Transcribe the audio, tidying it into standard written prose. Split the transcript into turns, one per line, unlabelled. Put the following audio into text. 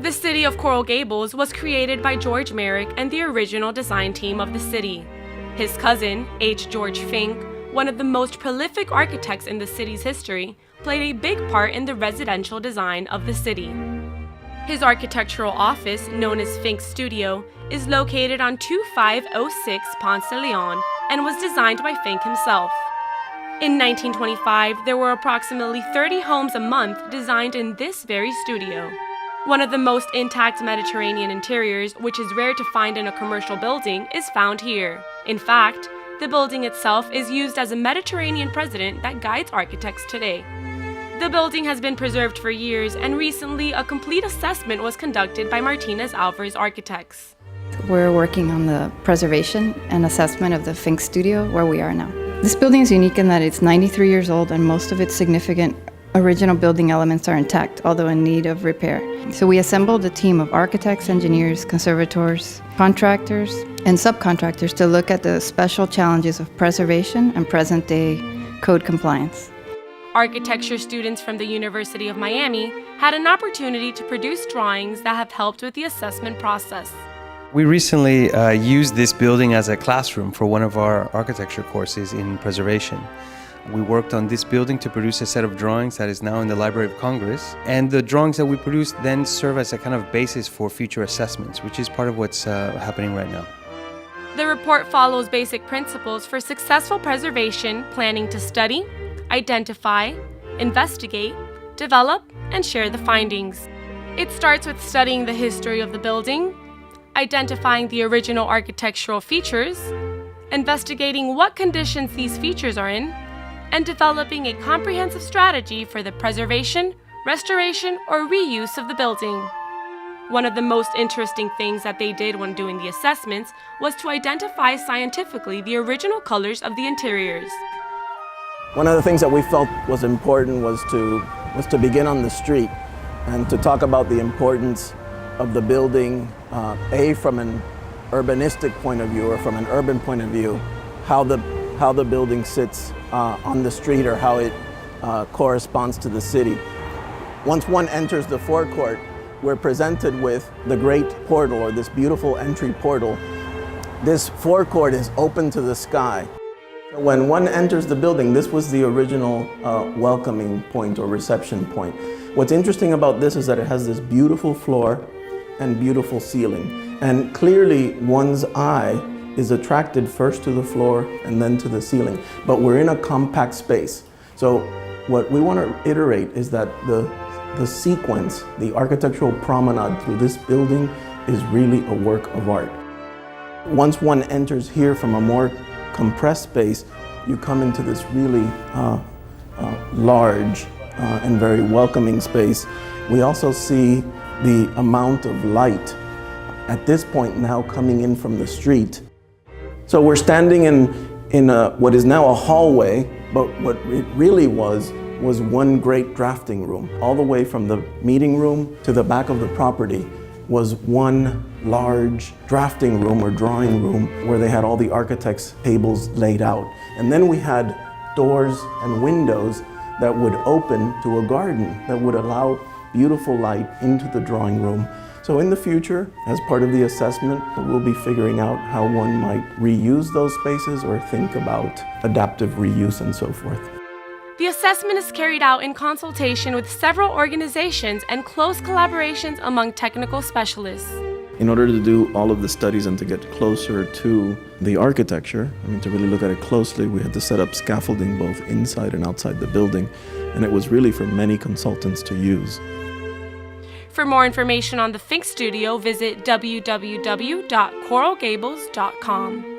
The city of Coral Gables was created by George Merrick and the original design team of the city. His cousin, H. George Fink, one of the most prolific architects in the city's history, played a big part in the residential design of the city. His architectural office, known as Fink Studio, is located on 2506 Ponce de Leon and was designed by Fink himself. In 1925, there were approximately 30 homes a month designed in this very studio. One of the most intact Mediterranean interiors, which is rare to find in a commercial building, is found here. In fact, the building itself is used as a Mediterranean precedent that guides architects today. The building has been preserved for years, and recently a complete assessment was conducted by Martinez Alvarez Architects.
We're working on the preservation and assessment of the Fink Studio where we are now. This building is unique in that it's 93 years old and most of its significant original building elements are intact, although in need of repair. So we assembled a team of architects, engineers, conservators, contractors, and subcontractors to look at the special challenges of preservation and present-day code compliance.
Architecture students from the University of Miami had an opportunity to produce drawings that have helped with the assessment process.
We recently used this building as a classroom for one of our architecture courses in preservation. We worked on this building to produce a set of drawings that is now in the Library of Congress. And the drawings that we produced then serve as a kind of basis for future assessments, which is part of what's happening right now.
The report follows basic principles for successful preservation, planning to study, identify, investigate, develop, and share the findings. It starts with studying the history of the building, identifying the original architectural features, investigating what conditions these features are in, and developing a comprehensive strategy for the preservation, restoration, or reuse of the building. One of the most interesting things that they did when doing the assessments was to identify scientifically the original colors of the interiors.
One of the things that we felt was important was to begin on the street and to talk about the importance of the building, from an urbanistic point of view or from an urban point of view, how the building sits on the street or how it corresponds to the city. Once one enters the forecourt, we're presented with the great portal, or this beautiful entry portal. This forecourt is open to the sky. When one enters the building, this was the original welcoming point or reception point. What's interesting about this is that it has this beautiful floor and beautiful ceiling. And clearly one's eye is attracted first to the floor and then to the ceiling. But we're in a compact space. So what we want to iterate is that the sequence, the architectural promenade through this building is really a work of art. Once one enters here from a more compressed space, you come into this really large and very welcoming space. We also see the amount of light at this point now coming in from the street. So we're standing in what is now a hallway, but what it really was one great drafting room. All the way from the meeting room to the back of the property was one large drafting room or drawing room where they had all the architects' tables laid out. And then we had doors and windows that would open to a garden that would allow beautiful light into the drawing room. So in the future, as part of the assessment, we'll be figuring out how one might reuse those spaces or think about adaptive reuse and so forth.
The assessment is carried out in consultation with several organizations and close collaborations among technical specialists.
In order to do all of the studies and to get closer to the architecture, to really look at it closely, we had to set up scaffolding both inside and outside the building, and it was really for many consultants to use.
For more information on the Fink Studio, visit www.coralgables.com.